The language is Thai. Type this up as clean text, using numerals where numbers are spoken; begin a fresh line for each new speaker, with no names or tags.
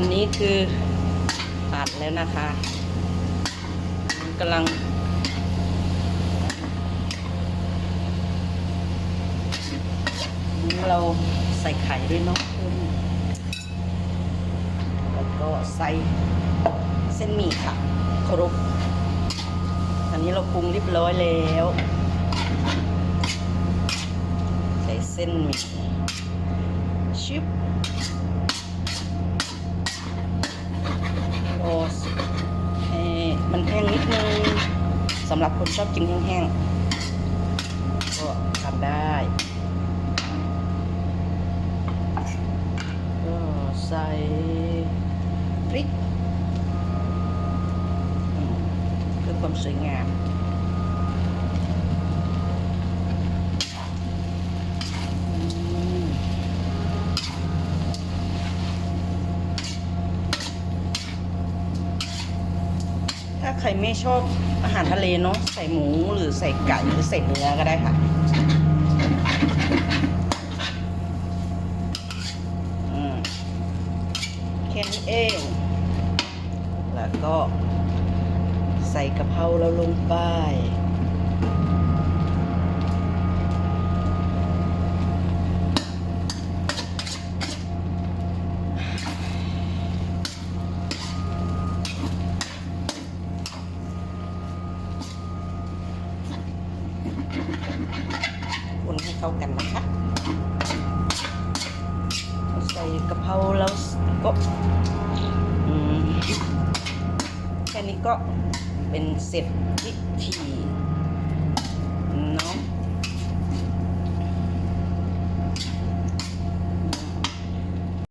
อันนี้คือผัดแล้วนะคะกำลังเราใส่ไข่ด้วยเนาะแล้วก็ใส่เส้นหมี่ค่ะครบอันนี้เราปรุงเรียบร้อยแล้วใส่เส้นหมี่ชิบโอ้มันแห้งนิดนึงสำหรับคนชอบกินแห้งๆก็ทำได้ก็ใส่พริกเพื่อความสวยงามถ้าใครไม่ชอบอาหารทะเลเนาะใส่หมูหรือใส่ไก่หรือใส่เนื้อก็ได้ค่ะแค่นี้เองแล้วก็ใส่กะเพราเราลงไปคนให้เข้ากันนะคะใส่กะเพราแล้วก็แค่นี้ก็เป็นเสร็จพิธี